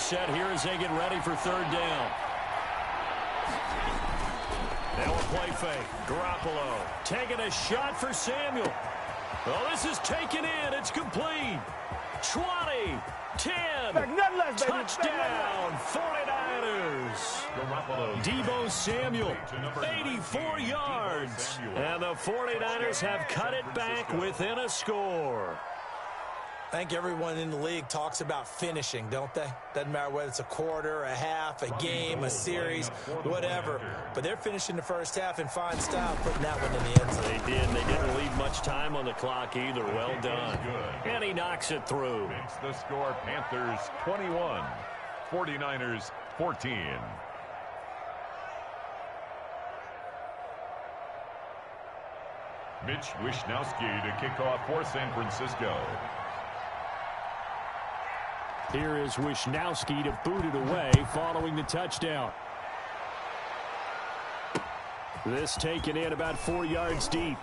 set here as they get ready for third down. Now a play fake. Garoppolo taking a shot for Samuel. Oh, this is taken in. It's complete. 20, 10, touchdown, 49ers. Deebo Samuel, 84 yards. And the 49ers have cut it back within a score. I think everyone in the league talks about finishing, don't they? Doesn't matter whether it's a quarter, a half, a game, a series, whatever. But they're finishing the first half in fine style, putting that one in the end zone. They did. They didn't leave much time on the clock either. Well done. And he knocks it through. Makes the score Panthers 21, 49ers 14. Mitch Wishnowsky to kick off for San Francisco. Here is Wishnowsky to boot it away following the touchdown. This taken in about 4 yards deep.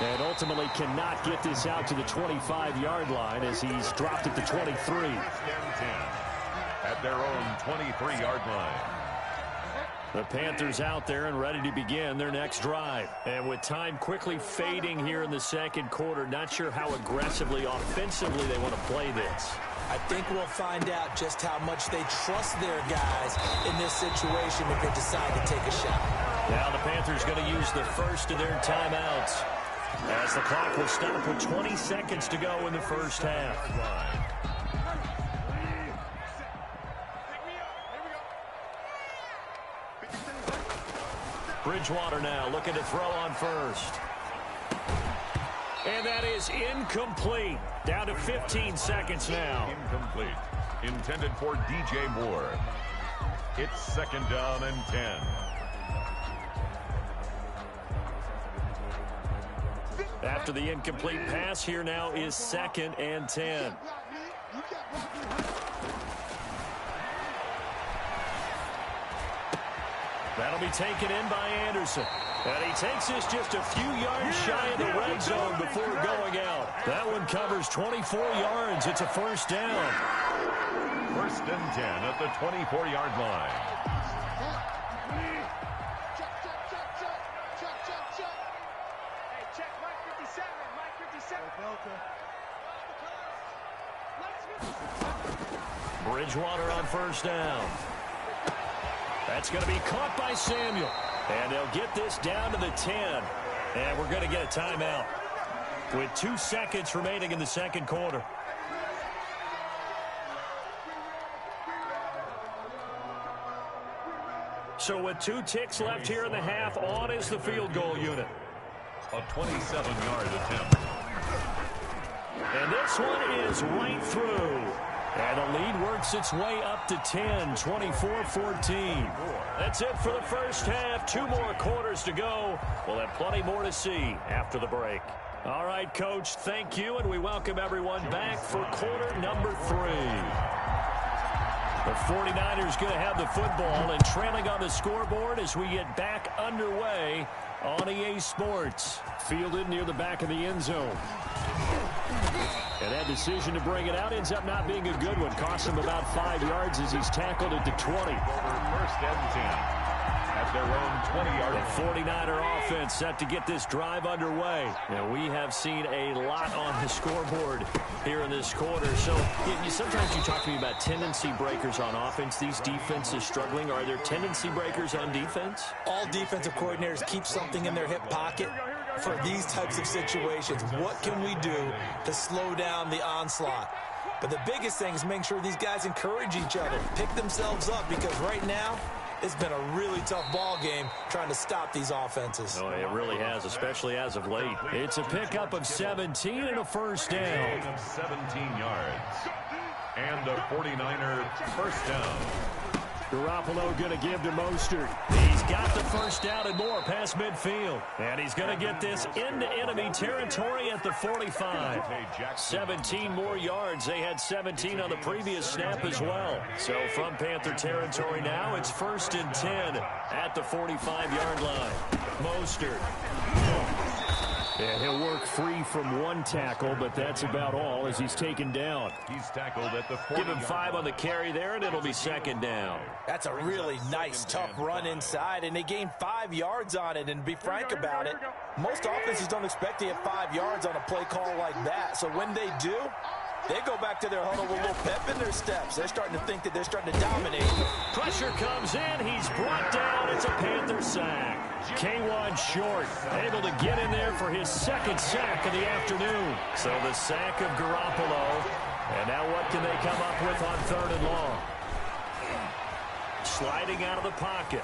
And ultimately cannot get this out to the 25-yard line as he's dropped at the 23. At their own 23-yard line. The Panthers out there and ready to begin their next drive. And with time quickly fading here in the second quarter, not sure how aggressively, offensively they want to play this. I think we'll find out just how much they trust their guys in this situation if they decide to take a shot. Now the Panthers going to use the first of their timeouts as the clock will stop with 20 seconds to go in the first half. Bridgewater now looking to throw on first. And that is incomplete. Down to 15 seconds now. Incomplete. Intended for DJ Moore. It's second down and 10. After the incomplete pass, here now is second and 10. That'll be taken in by Anderson. And he takes this just a few yards shy of the red zone before going out. That one covers 24 yards. It's a first down. First and 10 at the 24-yard line. Bridgewater on first down. That's going to be caught by Samuel. And they'll get this down to the 10. And we're going to get a timeout with 2 seconds remaining in the second quarter. So with 2 ticks left here in the half, on is the field goal unit. A 27-yard attempt. And this one is right through. And the lead works its way up to 10, 24-14. That's it for the first half. 2 more quarters to go. We'll have plenty more to see after the break. All right, Coach, thank you, and we welcome everyone back for quarter number 3. The 49ers going to have the football and trailing on the scoreboard as we get back underway on EA Sports. Fielded near the back of the end zone. And that decision to bring it out ends up not being a good one. Costs him about 5 yards as he's tackled at the 20. First and 10 at their own 20-yard line. The 49er offense set to get this drive underway. Now, we have seen a lot on the scoreboard here in this quarter. So sometimes you talk to me about tendency breakers on offense. These defenses struggling. Are there tendency breakers on defense? All defensive coordinators keep something in their hip pocket for these types of situations. What can we do to slow down the onslaught? But the biggest thing is making sure these guys encourage each other, pick themselves up, because right now it's been a really tough ball game trying to stop these offenses. Oh, it really has, especially as of late. It's a pickup of 17 and a first down. Of 17 yards. And a 49er first down. Garoppolo going to give to Mostert. He's got the first down and more past midfield. And he's going to get this into enemy territory at the 45. 17 more yards. They had 17 on the previous snap as well. So from Panther territory now, it's first and 10 at the 45-yard line. Mostert. And he'll work free from one tackle, but that's about all as he's taken down. He's tackled at the 40. Give him 5 on the carry there, and it'll be second down. That's a really nice, tough run inside, and they gained 5 yards on it. And to be frank about it, most offenses don't expect to get 5 yards on a play call like that. So when they do, they go back to their huddle with a little pep in their steps. They're starting to think that they're starting to dominate. Pressure comes in. He's brought down. It's a Panther sack. K1 Short able to get in there for his second sack of the afternoon. So the sack of Garoppolo. And now what can they come up with on 3rd and long? Sliding out of the pocket.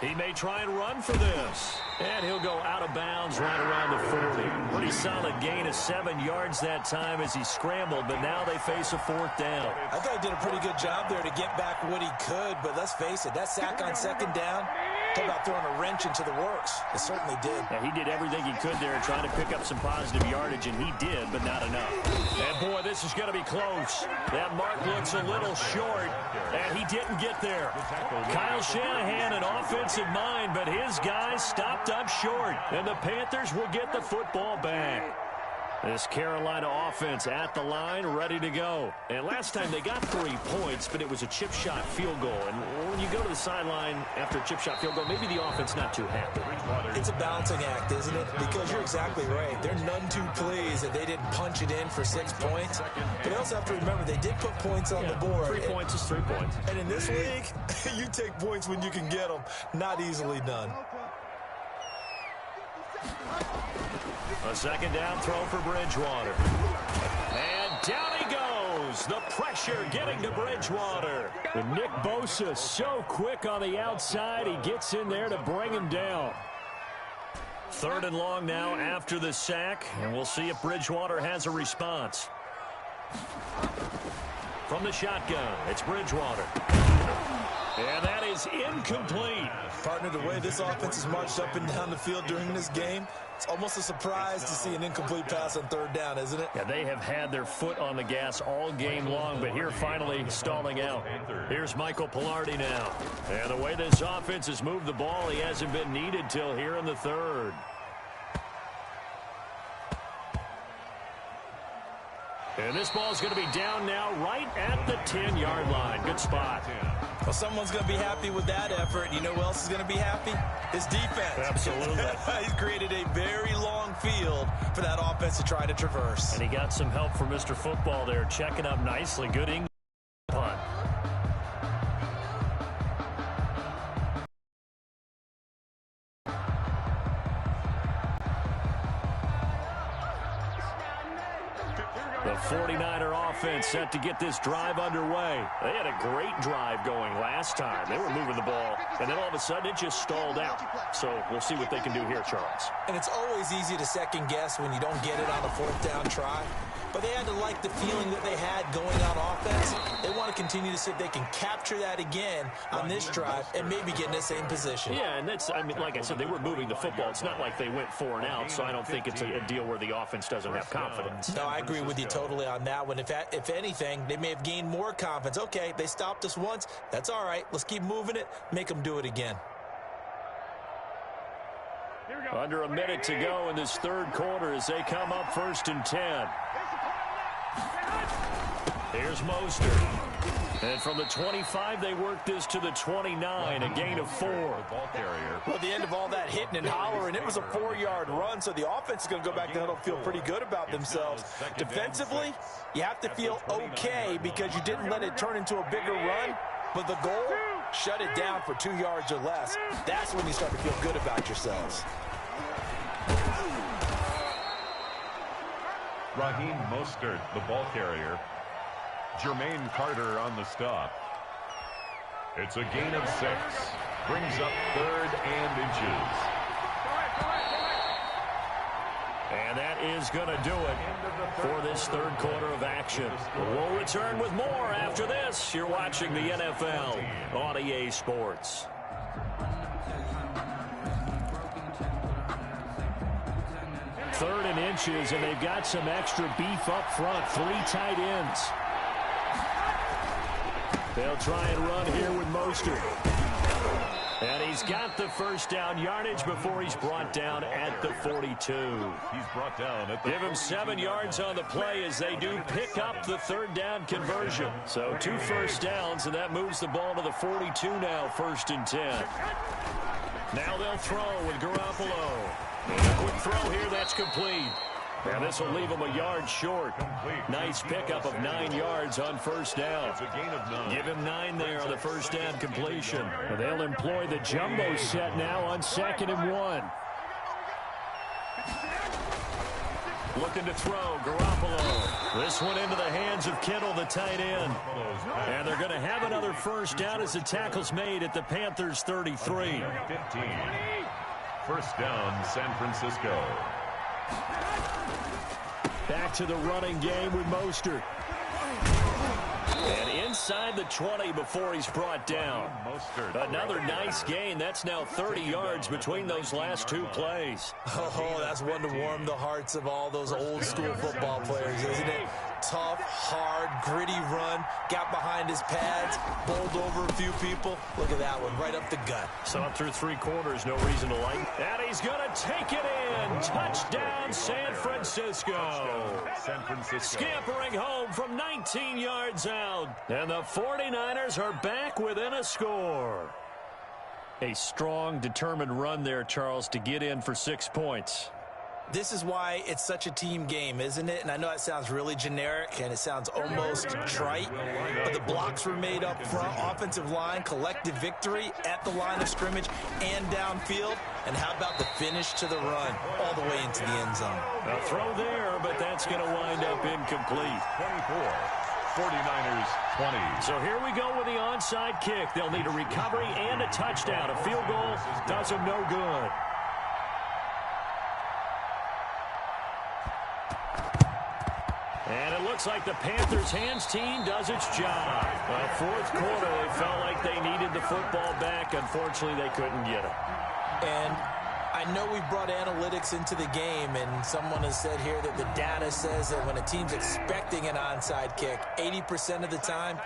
He may try and run for this. And he'll go out of bounds right around the 40. Pretty solid gain of 7 yards that time as he scrambled, but now they face a 4th down. I thought he did a pretty good job there to get back what he could, but let's face it, that sack on 2nd down, talk about throwing a wrench into the works. It certainly did. Yeah, he did everything he could there trying to pick up some positive yardage, and he did, but not enough. And, boy, this is going to be close. That mark looks a little short, and he didn't get there. Kyle Shanahan, an offensive mind, but his guys stopped up short, and the Panthers will get the football back. This Carolina offense at the line, ready to go. And last time they got 3 points, but it was a chip shot field goal. And when you go to the sideline after a chip shot field goal, maybe the offense not too happy. It's a balancing act, isn't it? Because you're exactly right. They're none too pleased that they didn't punch it in for 6 points. But they also have to remember they did put points on the board. 3 points is 3 points. And in this league, you take points when you can get them. Not easily done. A 2nd down throw for Bridgewater. And down he goes. The pressure getting to Bridgewater. And Nick Bosa so quick on the outside. He gets in there to bring him down. 3rd and long now after the sack. And we'll see if Bridgewater has a response. From the shotgun, it's Bridgewater. And that is incomplete. Partner, the way this offense has marched up and down the field during this game, it's almost a surprise to see an incomplete pass on 3rd down, isn't it? Yeah, they have had their foot on the gas all game long, but here finally stalling out. Here's Michael Pilardi now. And the way this offense has moved the ball, he hasn't been needed till here in the 3rd. And this ball's going to be down now right at the 10-yard line. Good spot. Well, someone's going to be happy with that effort. You know who else is going to be happy? His defense. Absolutely. He's created a very long field for that offense to try to traverse. And he got some help from Mr. Football there, checking up nicely. Good English punt. The 49er offense set to get this drive underway. They had a great drive going last time. They were moving the ball, and then all of a sudden it just stalled out. So we'll see what they can do here, Charles. And it's always easy to second guess when you don't get it on a 4th down try. But they had to like the feeling that they had going on offense. They want to continue to see if they can capture that again on this drive and maybe get in the same position. Yeah, and that's, I mean, like I said, they were moving the football. It's not like they went 4 and out, so I don't think it's a deal where the offense doesn't have confidence. No, I agree with you totally on that one. If anything, they may have gained more confidence. Okay, they stopped us once. That's all right. Let's keep moving it. Make them do it again. Under a minute to go in this 3rd quarter as they come up 1st and 10. Here's Mostert. And from the 25, they work this to the 29, a gain of 4. Well, at the end of all that hitting and hollering, it was a 4-yard run, so the offense is going to go back to the huddle, feel pretty good about themselves. Defensively, you have to feel okay because you didn't let it turn into a bigger run, but the goal, shut it down for 2 yards or less. That's when you start to feel good about yourselves. Raheem Mostert, the ball carrier. Jermaine Carter on the stop. It's a gain of 6. Brings up 3rd and inches. And that is going to do it for this 3rd quarter of action. We'll return with more after this. You're watching the NFL on EA Sports. Third and inches, and they've got some extra beef up front. 3 tight ends. They'll try and run here with Mostert. And he's got the first down yardage before he's brought down at the 42. He's brought down at the Give him 7 yards on the play as they do pick up the third down conversion. So 2 first downs, and that moves the ball to the 42 now, 1st and 10. Now they'll throw with Garoppolo. A quick throw here, that's complete. And this will leave him a yard short. Nice pickup of 9 yards on first down. It's a gain of 9. Give him 9 there on the first down completion. And they'll employ the jumbo set now on 2nd and 1. Looking to throw, Garoppolo. This one into the hands of Kittle, the tight end. And they're going to have another first down as the tackle's made at the Panthers' 33. 15. First down, San Francisco. Back to the running game with Mostert. And inside the 20 before he's brought down. Another nice gain. That's now 30 yards between those last 2 plays. Oh, that's one to warm the hearts of all those old school football players, isn't it? Tough, hard, gritty run. Got behind his pads, bowled over a few people. Look at that one, right up the gut. Saw it through 3 quarters, no reason to like. And he's going to take it in. Touchdown, San Francisco. San Francisco. Scampering home from 19 yards out. And the 49ers are back within a score. A strong, determined run there, Charles, to get in for 6 points. This is why it's such a team game, isn't it? And I know it sounds really generic and it sounds almost trite, but the blocks were made up front, offensive line, collective victory at the line of scrimmage and downfield. And how about the finish to the run all the way into the end zone? A throw there, but that's going to wind up incomplete. 24. 49ers 20. So here we go with the onside kick. They'll need a recovery and a touchdown. A field goal does them no good. And it looks like the Panthers' hands team does its job. 4th quarter, they felt like they needed the football back. Unfortunately, they couldn't get it. And I know we brought analytics into the game, and someone has said here that the data says that when a team's expecting an onside kick, 80% of the time,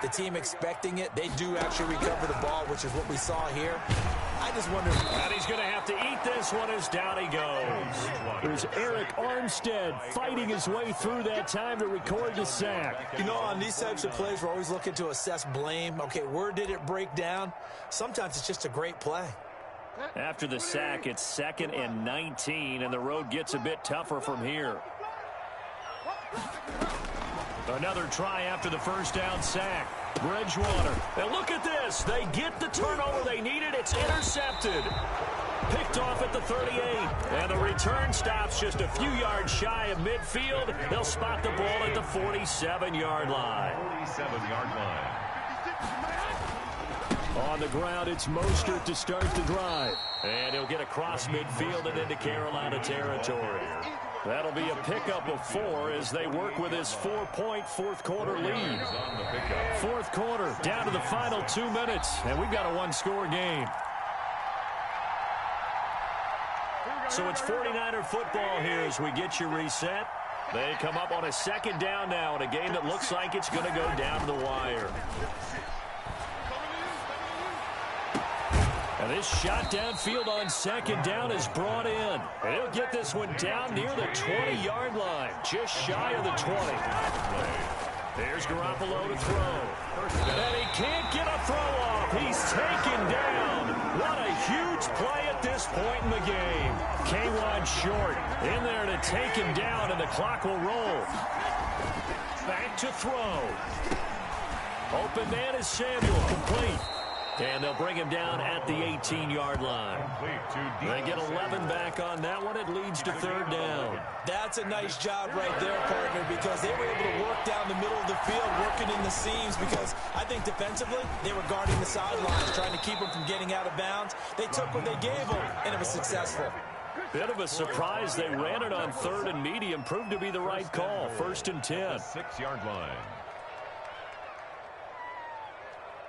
the team expecting it, they do actually recover the ball, which is what we saw here. I just wonder. And he's going to have to eat this one as down he goes. There's Eric Armstead fighting his way through that time to record the sack. You know, on these types of plays, we're always looking to assess blame. Okay, where did it break down? Sometimes it's just a great play. After the sack, it's 2nd and 19, and the road gets a bit tougher from here. Another try after the first down sack. Bridgewater. And look at this. They get the turnover they needed. It's intercepted. Picked off at the 38. And the return stops just a few yards shy of midfield. They'll spot the ball at the 47-yard line. 47-yard line. On the ground, it's Mostert to start the drive. And he'll get across midfield and into Carolina territory. That'll be a pickup of 4 as they work with his 4-point 4th quarter lead. 4th quarter, down to the final 2 minutes, and we've got a 1-score game. So it's 49er football here as we get you reset. They come up on a 2nd down now in a game that looks like it's going to go down the wire. And this shot downfield on 2nd down is brought in. And he'll get this one down near the 20-yard line, just shy of the 20. There's Garoppolo to throw. And he can't get a throw off. He's taken down. What a huge play at this point in the game. K1 short in there to take him down, and the clock will roll. Back to throw. Open man is Samuel, complete. And they'll bring him down at the 18-yard line. They get 11 back on that one. It leads to 3rd down. That's a nice job right there, partner, because they were able to work down the middle of the field, working in the seams, because I think defensively they were guarding the sidelines, trying to keep them from getting out of bounds. They took what they gave them, and it was successful. Bit of a surprise. They ran it on 3rd and medium. Proved to be the right call. 1st and 10. 6-yard line.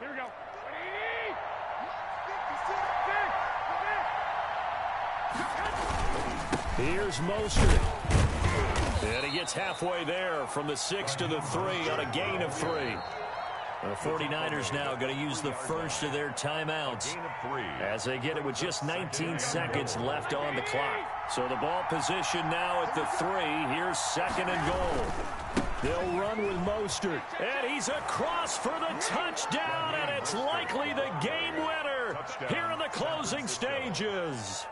Here we go. Here's Mostert. And he gets halfway there from the 6 to the 3 on a gain of 3. The 49ers now going to use the first of their timeouts as they get it with just 19 seconds left on the clock. So the ball position now at the 3. Here's 2nd and goal. They'll run with Mostert. And he's across for the touchdown, and it's likely the game winner here in the closing stages.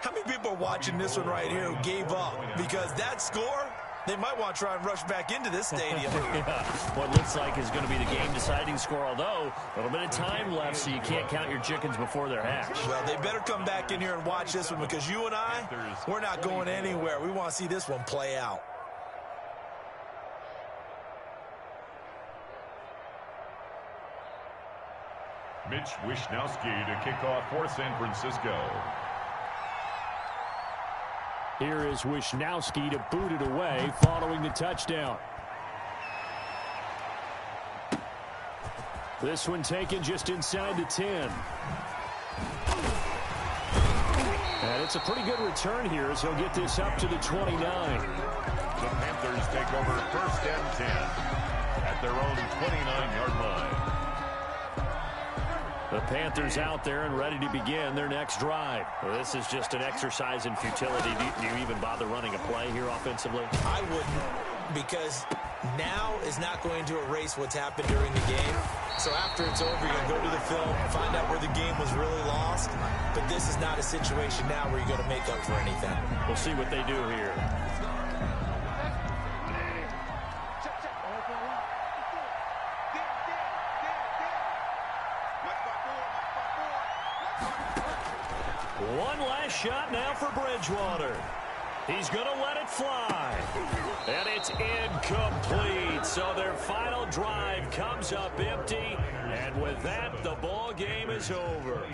How many people are watching this one right here who gave up? Because that score, they might want to try and rush back into this stadium. Yeah, what looks like is going to be the game-deciding score, although a little bit of time left, so you can't count your chickens before they're hatched. Well, they better come back in here and watch this one, because you and I, we're not going anywhere. We want to see this one play out. Mitch Wishnowsky to kick off for San Francisco. Here is Wishnowsky to boot it away following the touchdown. This one taken just inside the 10. And it's a pretty good return here as he'll get this up to the 29. The Panthers take over 1st and 10 at their own 29-yard line. The Panthers out there and ready to begin their next drive. Well, this is just an exercise in futility. Do you even bother running a play here offensively? I wouldn't, because now is not going to erase what's happened during the game. So after it's over, you're going to go to the film, find out where the game was really lost. But this is not a situation now where you're going to make up for anything. We'll see what they do here. One last shot now for Bridgewater. He's going to let it fly. And it's incomplete. So their final drive comes up empty. And with that, the ball game is over.